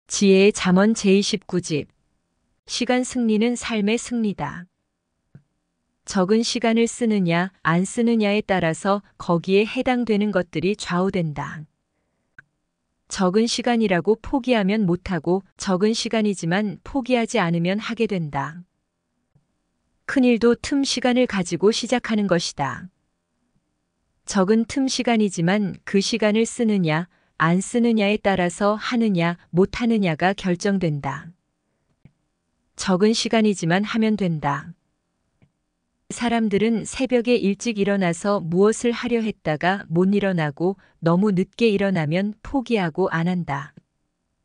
지혜의 잠언 제29집. 시간 승리는 삶의 승리다. 적은 시간을 쓰느냐 안 쓰느냐에 따라서 거기에 해당되는 것들이 좌우된다. 적은 시간이라고 포기하면 못하고 적은 시간이지만 포기하지 않으면 하게 된다. 큰일도 틈 시간을 가지고 시작하는 것이다. 적은 틈 시간이지만 그 시간을 쓰느냐 안 쓰느냐에 따라서 하느냐 못하느냐가 결정된다. 적은 시간이지만 하면 된다. 사람들은 새벽에 일찍 일어나서 무엇을 하려 했다가 못 일어나고 너무 늦게 일어나면 포기하고 안 한다.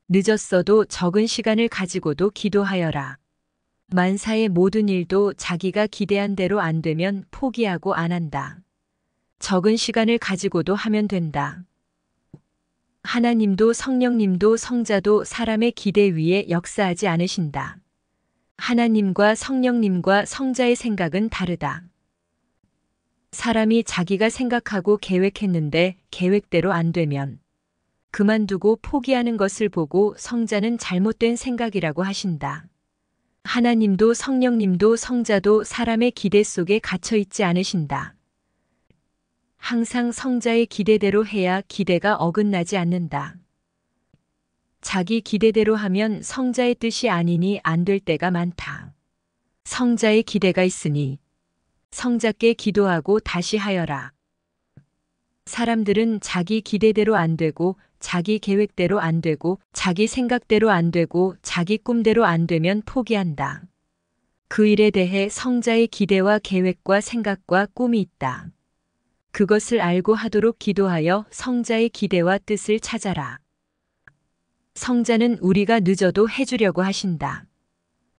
늦었어도 적은 시간을 가지고도 기도하여라. 만사의 모든 일도 자기가 기대한 대로 안 되면 포기하고 안 한다. 적은 시간을 가지고도 하면 된다. 하나님도 성령님도 성자도 사람의 기대 위에 역사하지 않으신다. 하나님과 성령님과 성자의 생각은 다르다. 사람이 자기가 생각하고 계획했는데 계획대로 안 되면 그만두고 포기하는 것을 보고 성자는 잘못된 생각이라고 하신다. 하나님도 성령님도 성자도 사람의 기대 속에 갇혀 있지 않으신다. 항상 성자의 기대대로 해야 기대가 어긋나지 않는다. 자기 기대대로 하면 성자의 뜻이 아니니 안 될 때가 많다. 성자의 기대가 있으니 성자께 기도하고 다시 하여라. 사람들은 자기 기대대로 안 되고 자기 계획대로 안 되고 자기 생각대로 안 되고 자기 꿈대로 안 되면 포기한다. 그 일에 대해 성자의 기대와 계획과 생각과 꿈이 있다. 그것을 알고 하도록 기도하여 성자의 기대와 뜻을 찾아라. 성자는 우리가 늦어도 해주려고 하신다.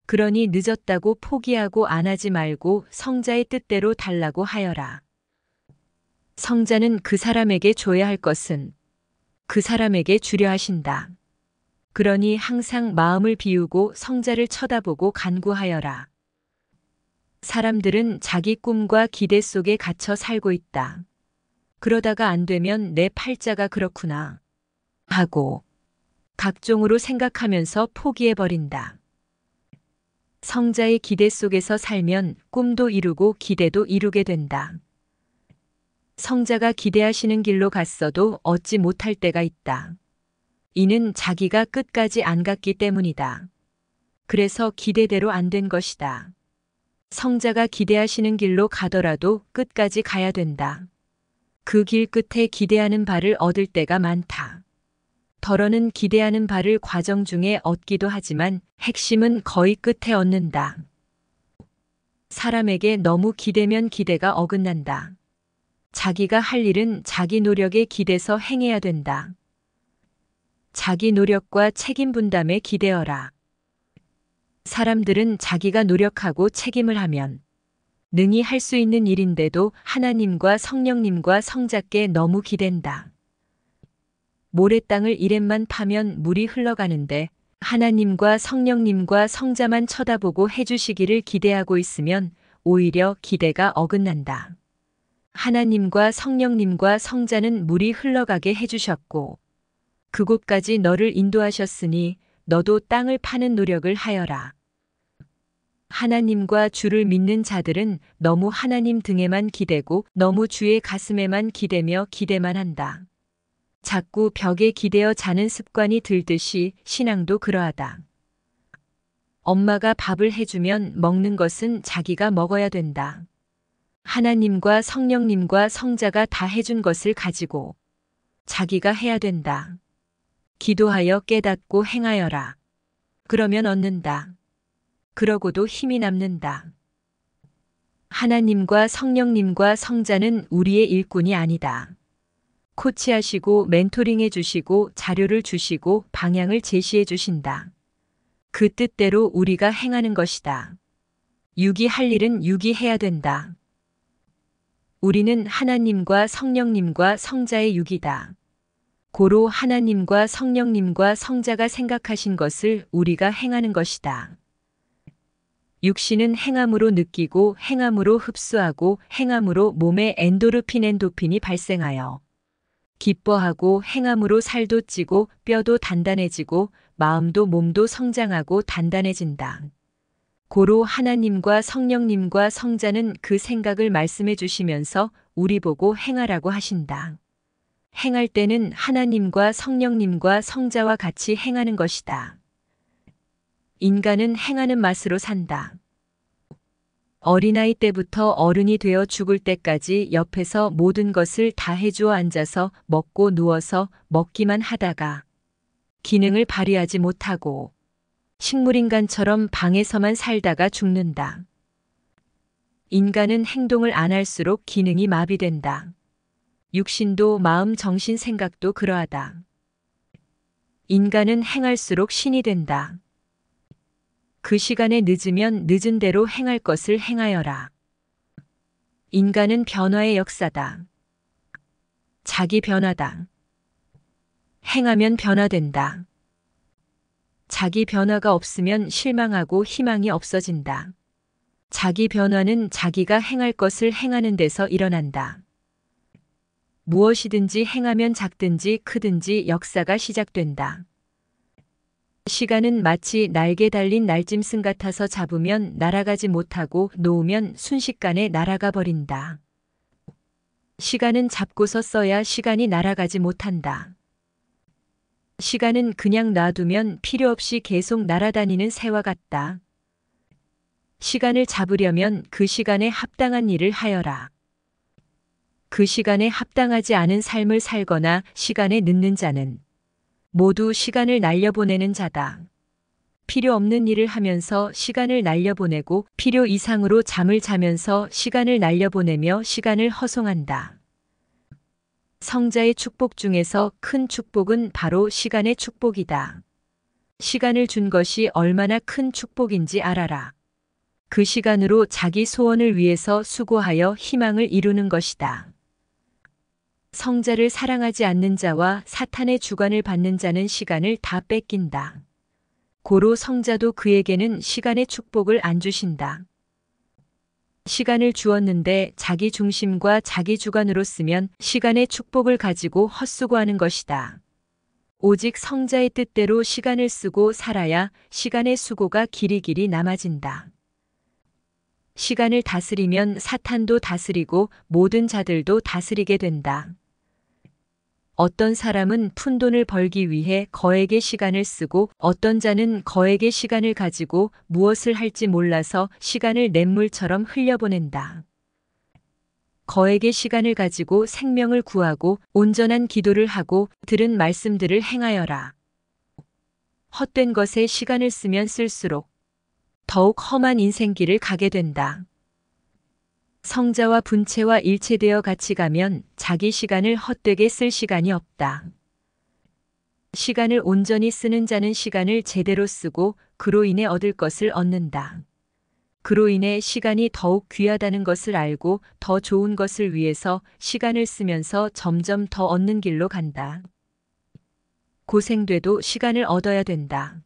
그러니 늦었다고 포기하고 안 하지 말고 성자의 뜻대로 달라고 하여라. 성자는 그 사람에게 줘야 할 것은 그 사람에게 주려 하신다. 그러니 항상 마음을 비우고 성자를 쳐다보고 간구하여라. 사람들은 자기 꿈과 기대 속에 갇혀 살고 있다. 그러다가 안 되면 내 팔자가 그렇구나 하고 각종으로 생각하면서 포기해버린다. 성자의 기대 속에서 살면 꿈도 이루고 기대도 이루게 된다. 성자가 기대하시는 길로 갔어도 얻지 못할 때가 있다. 이는 자기가 끝까지 안 갔기 때문이다. 그래서 기대대로 안 된 것이다. 성자가 기대하시는 길로 가더라도 끝까지 가야 된다. 그 길 끝에 기대하는 바를 얻을 때가 많다. 덜어는 기대하는 바를 과정 중에 얻기도 하지만 핵심은 거의 끝에 얻는다. 사람에게 너무 기대면 기대가 어긋난다. 자기가 할 일은 자기 노력에 기대서 행해야 된다. 자기 노력과 책임 분담에 기대어라. 사람들은 자기가 노력하고 책임을 하면 능히 할 수 있는 일인데도 하나님과 성령님과 성자께 너무 기댄다. 모래땅을 이랩만 파면 물이 흘러가는데 하나님과 성령님과 성자만 쳐다보고 해주시기를 기대하고 있으면 오히려 기대가 어긋난다. 하나님과 성령님과 성자는 물이 흘러가게 해주셨고 그곳까지 너를 인도하셨으니 너도 땅을 파는 노력을 하여라. 하나님과 주를 믿는 자들은 너무 하나님 등에만 기대고 너무 주의 가슴에만 기대며 기대만 한다. 자꾸 벽에 기대어 자는 습관이 들듯이 신앙도 그러하다. 엄마가 밥을 해주면 먹는 것은 자기가 먹어야 된다. 하나님과 성령님과 성자가 다 해준 것을 가지고 자기가 해야 된다. 기도하여 깨닫고 행하여라. 그러면 얻는다. 그러고도 힘이 남는다. 하나님과 성령님과 성자는 우리의 일꾼이 아니다. 코치하시고 멘토링해 주시고 자료를 주시고 방향을 제시해 주신다. 그 뜻대로 우리가 행하는 것이다. 육이 할 일은 육이 해야 된다. 우리는 하나님과 성령님과 성자의 육이다. 고로 하나님과 성령님과 성자가 생각하신 것을 우리가 행하는 것이다. 육신은 행함으로 느끼고 행함으로 흡수하고 행함으로 몸에 엔도르핀이 발생하여 기뻐하고 행함으로 살도 찌고 뼈도 단단해지고 마음도 몸도 성장하고 단단해진다. 고로 하나님과 성령님과 성자는 그 생각을 말씀해 주시면서 우리 보고 행하라고 하신다. 행할 때는 하나님과 성령님과 성자와 같이 행하는 것이다. 인간은 행하는 맛으로 산다. 어린아이 때부터 어른이 되어 죽을 때까지 옆에서 모든 것을 다 해주어 앉아서 먹고 누워서 먹기만 하다가 기능을 발휘하지 못하고 식물인간처럼 방에서만 살다가 죽는다. 인간은 행동을 안 할수록 기능이 마비된다. 육신도 마음, 정신, 생각도 그러하다. 인간은 행할수록 신이 된다. 그 시간에 늦으면 늦은 대로 행할 것을 행하여라. 인간은 변화의 역사다. 자기 변화다. 행하면 변화된다. 자기 변화가 없으면 실망하고 희망이 없어진다. 자기 변화는 자기가 행할 것을 행하는 데서 일어난다. 무엇이든지 행하면 작든지 크든지 역사가 시작된다. 시간은 마치 날개 달린 날짐승 같아서 잡으면 날아가지 못하고 놓으면 순식간에 날아가 버린다. 시간은 잡고서 써야 시간이 날아가지 못한다. 시간은 그냥 놔두면 필요 없이 계속 날아다니는 새와 같다. 시간을 잡으려면 그 시간에 합당한 일을 하여라. 그 시간에 합당하지 않은 삶을 살거나 시간에 늦는 자는 모두 시간을 날려보내는 자다. 필요 없는 일을 하면서 시간을 날려보내고 필요 이상으로 잠을 자면서 시간을 날려보내며 시간을 허송한다. 성자의 축복 중에서 큰 축복은 바로 시간의 축복이다. 시간을 준 것이 얼마나 큰 축복인지 알아라. 그 시간으로 자기 소원을 위해서 수고하여 희망을 이루는 것이다. 성자를 사랑하지 않는 자와 사탄의 주관을 받는 자는 시간을 다 뺏긴다. 고로 성자도 그에게는 시간의 축복을 안 주신다. 시간을 주었는데 자기 중심과 자기 주관으로 쓰면 시간의 축복을 가지고 헛수고하는 것이다. 오직 성자의 뜻대로 시간을 쓰고 살아야 시간의 수고가 길이길이 남아진다. 시간을 다스리면 사탄도 다스리고 모든 자들도 다스리게 된다. 어떤 사람은 푼돈을 벌기 위해 거액의 시간을 쓰고 어떤 자는 거액의 시간을 가지고 무엇을 할지 몰라서 시간을 냇물처럼 흘려보낸다. 거액의 시간을 가지고 생명을 구하고 온전한 기도를 하고 들은 말씀들을 행하여라. 헛된 것에 시간을 쓰면 쓸수록 더욱 험한 인생길을 가게 된다. 성자와 분체와 일체되어 같이 가면 자기 시간을 헛되게 쓸 시간이 없다. 시간을 온전히 쓰는 자는 시간을 제대로 쓰고 그로 인해 얻을 것을 얻는다. 그로 인해 시간이 더욱 귀하다는 것을 알고 더 좋은 것을 위해서 시간을 쓰면서 점점 더 얻는 길로 간다. 고생돼도 시간을 얻어야 된다.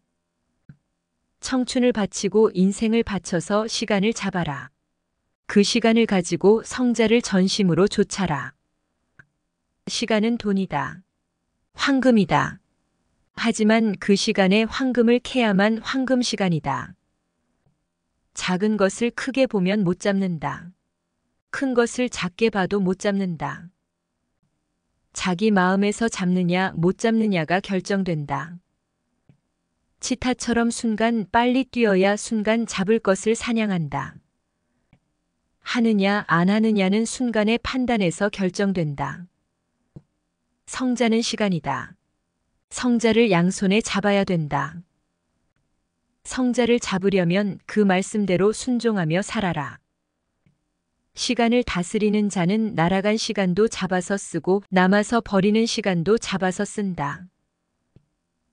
청춘을 바치고 인생을 바쳐서 시간을 잡아라. 그 시간을 가지고 성자를 전심으로 좇아라. 시간은 돈이다. 황금이다. 하지만 그 시간에 황금을 캐야만 황금 시간이다. 작은 것을 크게 보면 못 잡는다. 큰 것을 작게 봐도 못 잡는다. 자기 마음에서 잡느냐 못 잡느냐가 결정된다. 치타처럼 순간 빨리 뛰어야 순간 잡을 것을 사냥한다. 하느냐 안 하느냐는 순간의 판단에서 결정된다. 성자는 시간이다. 성자를 양손에 잡아야 된다. 성자를 잡으려면 그 말씀대로 순종하며 살아라. 시간을 다스리는 자는 날아간 시간도 잡아서 쓰고 남아서 버리는 시간도 잡아서 쓴다.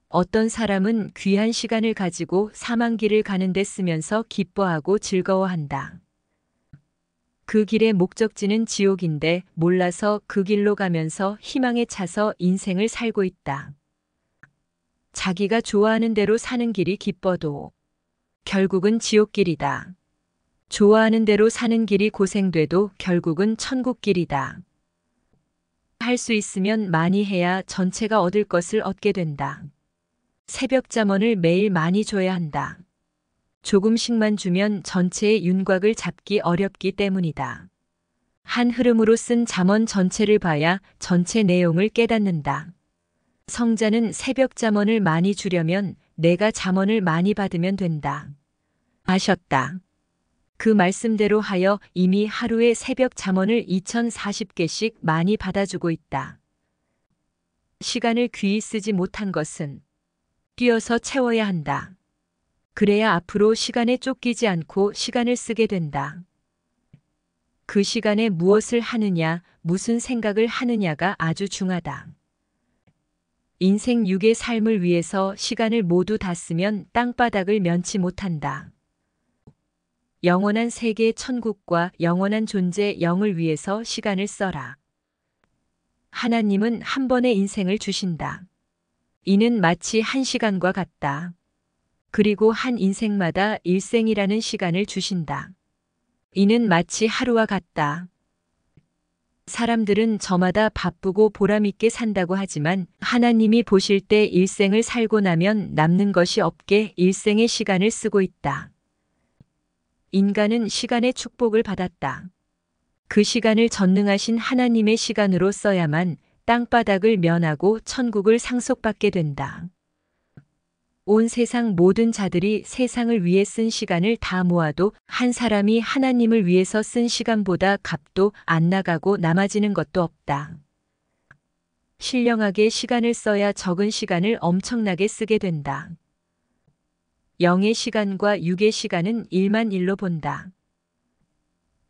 어떤 사람은 귀한 시간을 가지고 사망길을 가는 데 쓰면서 기뻐하고 즐거워한다. 그 길의 목적지는 지옥인데 몰라서 그 길로 가면서 희망에 차서 인생을 살고 있다. 자기가 좋아하는 대로 사는 길이 기뻐도 결국은 지옥길이다. 좋아하는 대로 사는 길이 고생돼도 결국은 천국길이다. 할 수 있으면 많이 해야 전체가 얻을 것을 얻게 된다. 새벽 잠언을 매일 많이 줘야 한다. 조금씩만 주면 전체의 윤곽을 잡기 어렵기 때문이다. 한 흐름으로 쓴 잠언 전체를 봐야 전체 내용을 깨닫는다. 성자는 새벽 잠언을 많이 주려면 내가 잠언을 많이 받으면 된다. 하셨다. 그 말씀대로 하여 이미 하루에 새벽 잠언을 2040개씩 많이 받아주고 있다. 시간을 귀히 쓰지 못한 것은 뛰어서 채워야 한다. 그래야 앞으로 시간에 쫓기지 않고 시간을 쓰게 된다. 그 시간에 무엇을 하느냐, 무슨 생각을 하느냐가 아주 중하다. 인생 6의 삶을 위해서 시간을 모두 다 쓰면 땅바닥을 면치 못한다. 영원한 세계 천국과 영원한 존재 영을 위해서 시간을 써라. 하나님은 한 번의 인생을 주신다. 이는 마치 한 시간과 같다. 그리고 한 인생마다 일생이라는 시간을 주신다. 이는 마치 하루와 같다. 사람들은 저마다 바쁘고 보람있게 산다고 하지만 하나님이 보실 때 일생을 살고 나면 남는 것이 없게 일생의 시간을 쓰고 있다. 인간은 시간의 축복을 받았다. 그 시간을 전능하신 하나님의 시간으로 써야만 땅바닥을 면하고 천국을 상속받게 된다. 온 세상 모든 자들이 세상을 위해 쓴 시간을 다 모아도 한 사람이 하나님을 위해서 쓴 시간보다 값도 안 나가고 남아지는 것도 없다. 신령하게 시간을 써야 적은 시간을 엄청나게 쓰게 된다. 영의 시간과 육의 시간은 일만 일로 본다.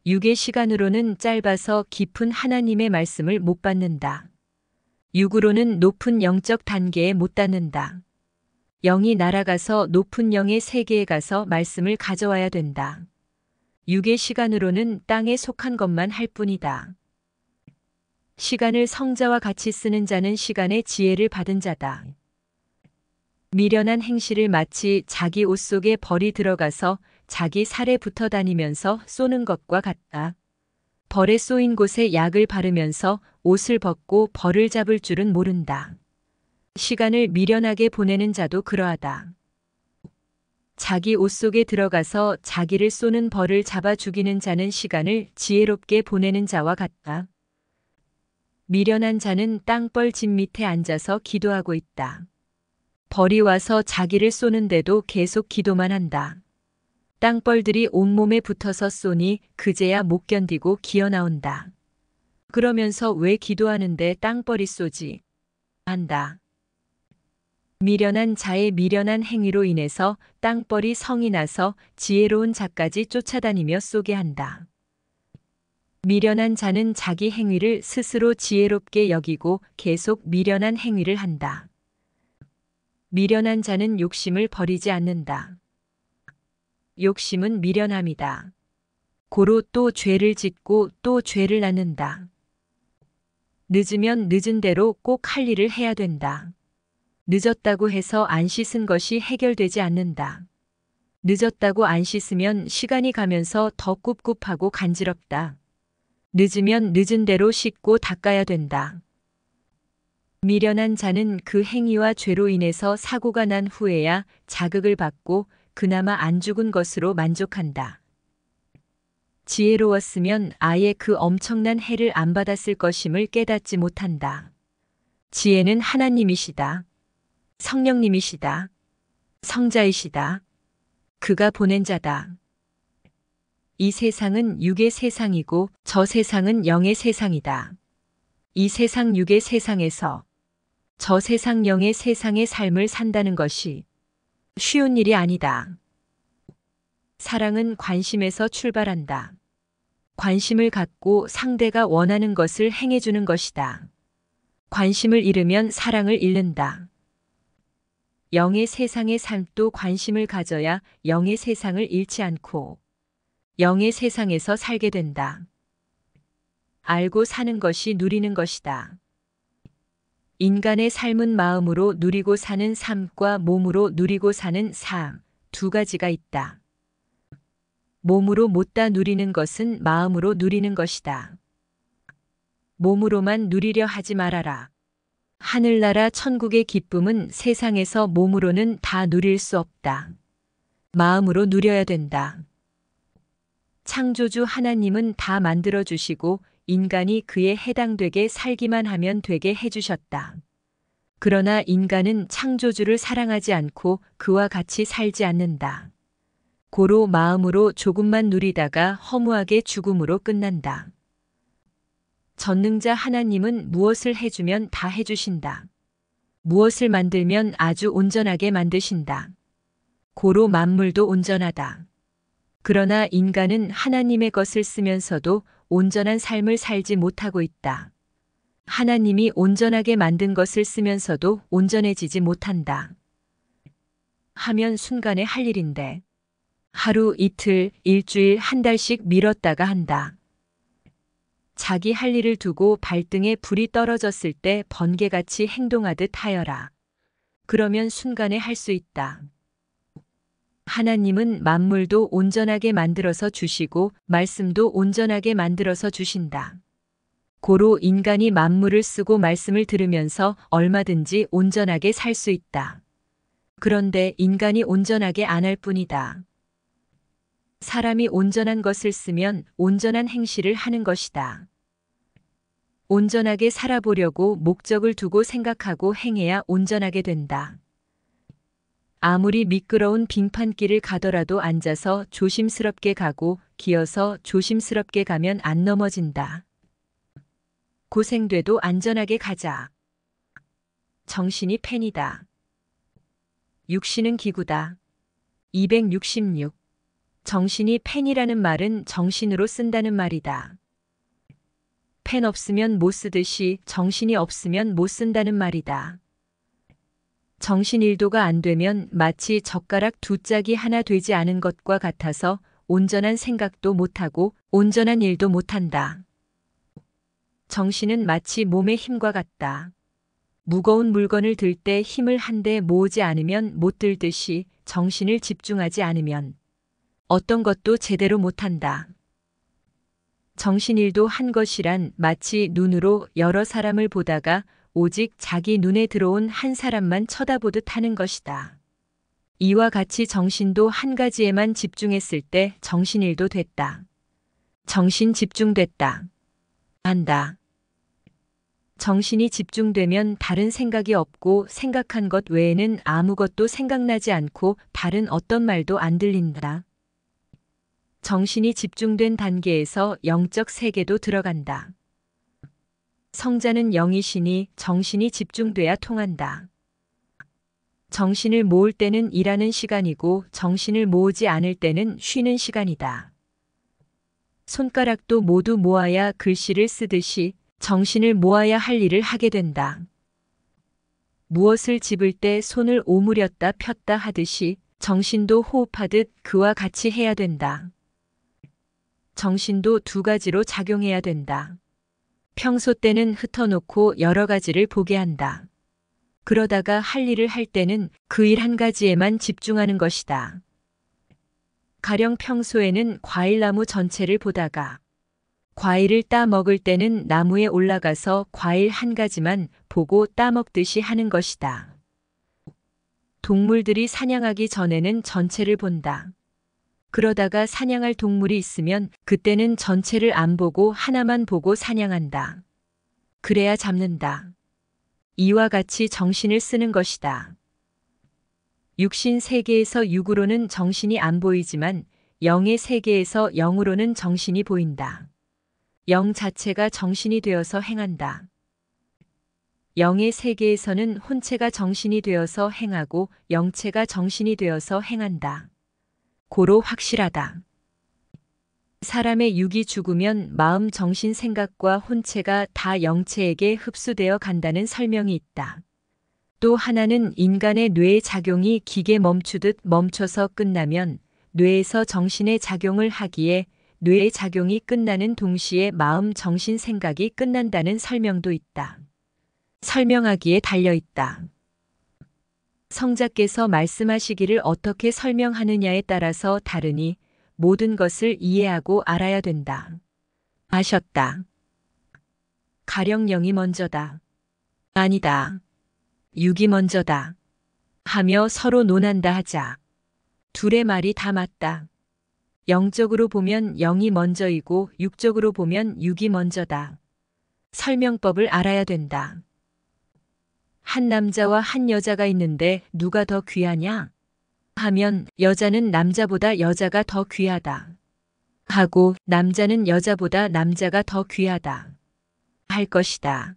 육의 시간으로는 짧아서 깊은 하나님의 말씀을 못 받는다. 육으로는 높은 영적 단계에 못 닿는다. 영이 날아가서 높은 영의 세계에 가서 말씀을 가져와야 된다. 육의 시간으로는 땅에 속한 것만 할 뿐이다. 시간을 성자와 같이 쓰는 자는 시간의 지혜를 받은 자다. 미련한 행실을 마치 자기 옷 속에 벌이 들어가서 자기 살에 붙어 다니면서 쏘는 것과 같다. 벌에 쏘인 곳에 약을 바르면서 옷을 벗고 벌을 잡을 줄은 모른다. 시간을 미련하게 보내는 자도 그러하다. 자기 옷 속에 들어가서 자기를 쏘는 벌을 잡아 죽이는 자는 시간을 지혜롭게 보내는 자와 같다. 미련한 자는 땅벌 집 밑에 앉아서 기도하고 있다. 벌이 와서 자기를 쏘는데도 계속 기도만 한다. 땅벌들이 온몸에 붙어서 쏘니 그제야 못 견디고 기어나온다. 그러면서 왜 기도하는데 땅벌이 쏘지? 한다. 미련한 자의 미련한 행위로 인해서 땅벌이 성이 나서 지혜로운 자까지 쫓아다니며 쏘게 한다. 미련한 자는 자기 행위를 스스로 지혜롭게 여기고 계속 미련한 행위를 한다. 미련한 자는 욕심을 버리지 않는다. 욕심은 미련함이다. 고로 또 죄를 짓고 또 죄를 낳는다. 늦으면 늦은 대로 꼭 할 일을 해야 된다. 늦었다고 해서 안 씻은 것이 해결되지 않는다. 늦었다고 안 씻으면 시간이 가면서 더 꿉꿉하고 간지럽다. 늦으면 늦은 대로 씻고 닦아야 된다. 미련한 자는 그 행위와 죄로 인해서 사고가 난 후에야 자극을 받고 그나마 안 죽은 것으로 만족한다. 지혜로웠으면 아예 그 엄청난 해를 안 받았을 것임을 깨닫지 못한다. 지혜는 하나님이시다. 성령님이시다. 성자이시다. 그가 보낸 자다. 이 세상은 육의 세상이고 저 세상은 영의 세상이다. 이 세상 육의 세상에서 저 세상 영의 세상의 삶을 산다는 것이 쉬운 일이 아니다. 사랑은 관심에서 출발한다. 관심을 갖고 상대가 원하는 것을 행해주는 것이다. 관심을 잃으면 사랑을 잃는다. 영의 세상의 삶도 관심을 가져야 영의 세상을 잃지 않고 영의 세상에서 살게 된다. 알고 사는 것이 누리는 것이다. 인간의 삶은 마음으로 누리고 사는 삶과 몸으로 누리고 사는 삶, 두 가지가 있다. 몸으로 못다 누리는 것은 마음으로 누리는 것이다. 몸으로만 누리려 하지 말아라. 하늘나라 천국의 기쁨은 세상에서 몸으로는 다 누릴 수 없다. 마음으로 누려야 된다. 창조주 하나님은 다 만들어 주시고 인간이 그에 해당되게 살기만 하면 되게 해주셨다. 그러나 인간은 창조주를 사랑하지 않고 그와 같이 살지 않는다. 고로 마음으로 조금만 누리다가 허무하게 죽음으로 끝난다. 전능자 하나님은 무엇을 해주면 다 해주신다. 무엇을 만들면 아주 온전하게 만드신다. 고로 만물도 온전하다. 그러나 인간은 하나님의 것을 쓰면서도 온전한 삶을 살지 못하고 있다. 하나님이 온전하게 만든 것을 쓰면서도 온전해지지 못한다. 하면 순간에 할 일인데 하루, 이틀, 일주일, 한 달씩 미뤘다가 한다. 자기 할 일을 두고 발등에 불이 떨어졌을 때 번개같이 행동하듯 하여라. 그러면 순간에 할 수 있다. 하나님은 만물도 온전하게 만들어서 주시고 말씀도 온전하게 만들어서 주신다. 고로 인간이 만물을 쓰고 말씀을 들으면서 얼마든지 온전하게 살 수 있다. 그런데 인간이 온전하게 안 할 뿐이다. 사람이 온전한 것을 쓰면 온전한 행실을 하는 것이다. 온전하게 살아보려고 목적을 두고 생각하고 행해야 온전하게 된다. 아무리 미끄러운 빙판길을 가더라도 앉아서 조심스럽게 가고 기어서 조심스럽게 가면 안 넘어진다. 고생돼도 안전하게 가자. 정신이 펜이다. 육신은 기구다. 266. 정신이 펜이라는 말은 정신으로 쓴다는 말이다. 펜 없으면 못 쓰듯이 정신이 없으면 못 쓴다는 말이다. 정신 일도가 안 되면 마치 젓가락 두 짝이 하나 되지 않은 것과 같아서 온전한 생각도 못하고 온전한 일도 못한다. 정신은 마치 몸의 힘과 같다. 무거운 물건을 들 때 힘을 한데 모으지 않으면 못 들듯이 정신을 집중하지 않으면 어떤 것도 제대로 못한다. 정신일도 한 것이란 마치 눈으로 여러 사람을 보다가 오직 자기 눈에 들어온 한 사람만 쳐다보듯 하는 것이다. 이와 같이 정신도 한 가지에만 집중했을 때 정신일도 됐다. 정신 집중됐다. 한다. 정신이 집중되면 다른 생각이 없고 생각한 것 외에는 아무것도 생각나지 않고 다른 어떤 말도 안 들린다. 정신이 집중된 단계에서 영적 세계도 들어간다. 성자는 영이시니 정신이 집중돼야 통한다. 정신을 모을 때는 일하는 시간이고 정신을 모으지 않을 때는 쉬는 시간이다. 손가락도 모두 모아야 글씨를 쓰듯이 정신을 모아야 할 일을 하게 된다. 무엇을 집을 때 손을 오므렸다 폈다 하듯이 정신도 호흡하듯 그와 같이 해야 된다. 정신도 두 가지로 작용해야 된다. 평소 때는 흩어놓고 여러 가지를 보게 한다. 그러다가 할 일을 할 때는 그 일 한 가지에만 집중하는 것이다. 가령 평소에는 과일나무 전체를 보다가 과일을 따 먹을 때는 나무에 올라가서 과일 한 가지만 보고 따 먹듯이 하는 것이다. 동물들이 사냥하기 전에는 전체를 본다. 그러다가 사냥할 동물이 있으면 그때는 전체를 안 보고 하나만 보고 사냥한다. 그래야 잡는다. 이와 같이 정신을 쓰는 것이다. 육신 세계에서 육으로는 정신이 안 보이지만 영의 세계에서 영으로는 정신이 보인다. 영 자체가 정신이 되어서 행한다. 영의 세계에서는 혼체가 정신이 되어서 행하고 영체가 정신이 되어서 행한다. 고로 확실하다. 사람의 육이 죽으면 마음, 정신, 생각과 혼체가 다 영체에게 흡수되어 간다는 설명이 있다. 또 하나는 인간의 뇌의 작용이 기계 멈추듯 멈춰서 끝나면 뇌에서 정신의 작용을 하기에 뇌의 작용이 끝나는 동시에 마음, 정신, 생각이 끝난다는 설명도 있다. 설명하기에 달려있다. 성자께서 말씀하시기를 어떻게 설명하느냐에 따라서 다르니 모든 것을 이해하고 알아야 된다. 하셨다. 가령 영이 먼저다. 아니다. 육이 먼저다. 하며 서로 논한다 하자. 둘의 말이 다 맞다. 영적으로 보면 영이 먼저이고 육적으로 보면 육이 먼저다. 설명법을 알아야 된다. 한 남자와 한 여자가 있는데 누가 더 귀하냐? 하면 여자는 남자보다 여자가 더 귀하다. 하고 남자는 여자보다 남자가 더 귀하다. 할 것이다.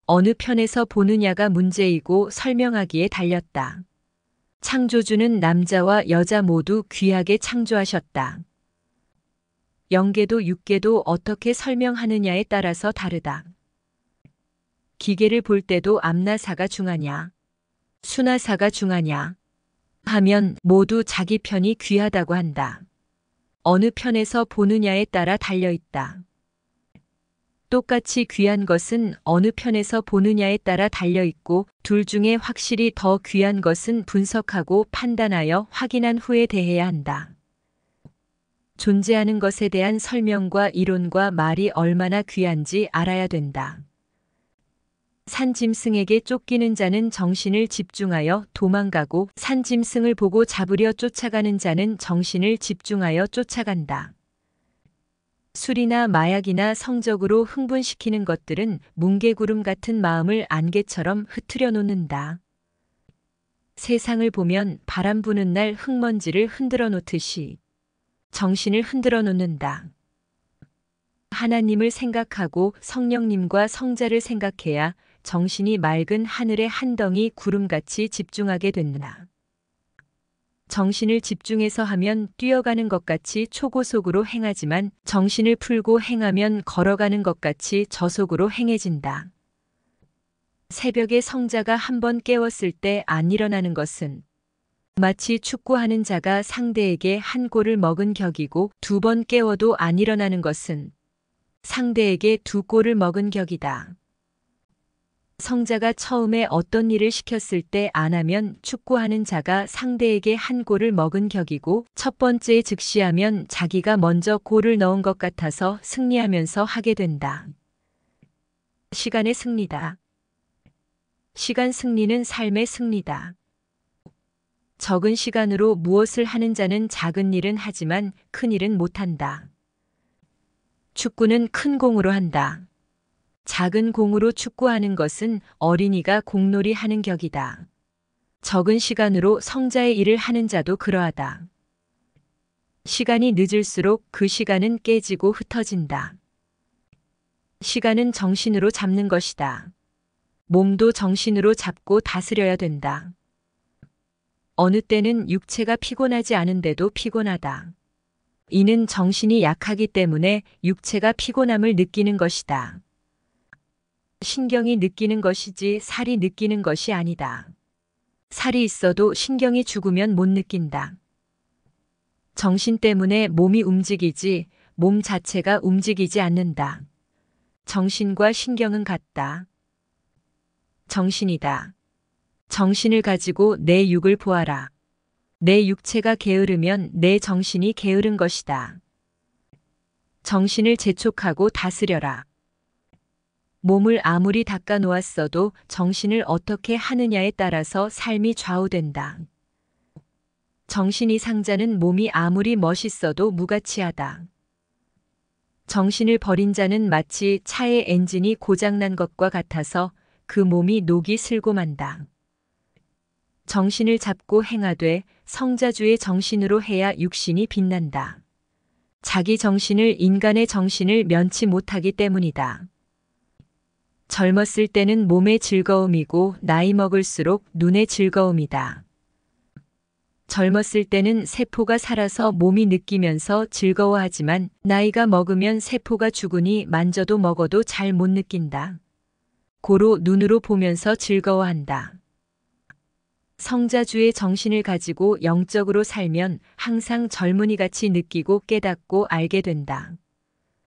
어느 편에서 보느냐가 문제이고 설명하기에 달렸다. 창조주는 남자와 여자 모두 귀하게 창조하셨다. 영계도 육계도 어떻게 설명하느냐에 따라서 다르다. 기계를 볼 때도 암나사가 중하냐, 수나사가 중하냐 하면 모두 자기 편이 귀하다고 한다. 어느 편에서 보느냐에 따라 달려있다. 똑같이 귀한 것은 어느 편에서 보느냐에 따라 달려있고 둘 중에 확실히 더 귀한 것은 분석하고 판단하여 확인한 후에 대해야 한다. 존재하는 것에 대한 설명과 이론과 말이 얼마나 귀한지 알아야 된다. 산짐승에게 쫓기는 자는 정신을 집중하여 도망가고 산짐승을 보고 잡으려 쫓아가는 자는 정신을 집중하여 쫓아간다. 술이나 마약이나 성적으로 흥분시키는 것들은 뭉게구름 같은 마음을 안개처럼 흩트려 놓는다. 세상을 보면 바람 부는 날 흙먼지를 흔들어 놓듯이 정신을 흔들어 놓는다. 하나님을 생각하고 성령님과 성자를 생각해야 정신이 맑은 하늘의 한 덩이 구름같이 집중하게 된다. 정신을 집중해서 하면 뛰어가는 것 같이 초고속으로 행하지만 정신을 풀고 행하면 걸어가는 것 같이 저속으로 행해진다. 새벽에 성자가 한 번 깨웠을 때 안 일어나는 것은 마치 축구하는 자가 상대에게 한 골을 먹은 격이고 두 번 깨워도 안 일어나는 것은 상대에게 두 골을 먹은 격이다. 성자가 처음에 어떤 일을 시켰을 때 안 하면 축구하는 자가 상대에게 한 골을 먹은 격이고 첫 번째에 즉시 하면 자기가 먼저 골을 넣은 것 같아서 승리하면서 하게 된다. 시간의 승리다. 시간 승리는 삶의 승리다. 적은 시간으로 무엇을 하는 자는 작은 일은 하지만 큰 일은 못한다. 축구는 큰 공으로 한다. 작은 공으로 축구하는 것은 어린이가 공놀이 하는 격이다. 적은 시간으로 성자의 일을 하는 자도 그러하다. 시간이 늦을수록 그 시간은 깨지고 흩어진다. 시간은 정신으로 잡는 것이다. 몸도 정신으로 잡고 다스려야 된다. 어느 때는 육체가 피곤하지 않은데도 피곤하다. 이는 정신이 약하기 때문에 육체가 피곤함을 느끼는 것이다. 신경이 느끼는 것이지 살이 느끼는 것이 아니다. 살이 있어도 신경이 죽으면 못 느낀다. 정신 때문에 몸이 움직이지 몸 자체가 움직이지 않는다. 정신과 신경은 같다. 정신이다. 정신을 가지고 내 육을 보아라. 내 육체가 게으르면 내 정신이 게으른 것이다. 정신을 재촉하고 다스려라. 몸을 아무리 닦아 놓았어도 정신을 어떻게 하느냐에 따라서 삶이 좌우된다. 정신 이상자는 몸이 아무리 멋있어도 무가치하다. 정신을 버린 자는 마치 차의 엔진이 고장난 것과 같아서 그 몸이 녹이 슬고 만다. 정신을 잡고 행하되 성자주의 정신으로 해야 육신이 빛난다. 자기 정신을 인간의 정신을 면치 못하기 때문이다. 젊었을 때는 몸의 즐거움이고 나이 먹을수록 눈의 즐거움이다. 젊었을 때는 세포가 살아서 몸이 느끼면서 즐거워하지만 나이가 먹으면 세포가 죽으니 만져도 먹어도 잘 못 느낀다. 고로 눈으로 보면서 즐거워한다. 성자주의 정신을 가지고 영적으로 살면 항상 젊은이같이 느끼고 깨닫고 알게 된다.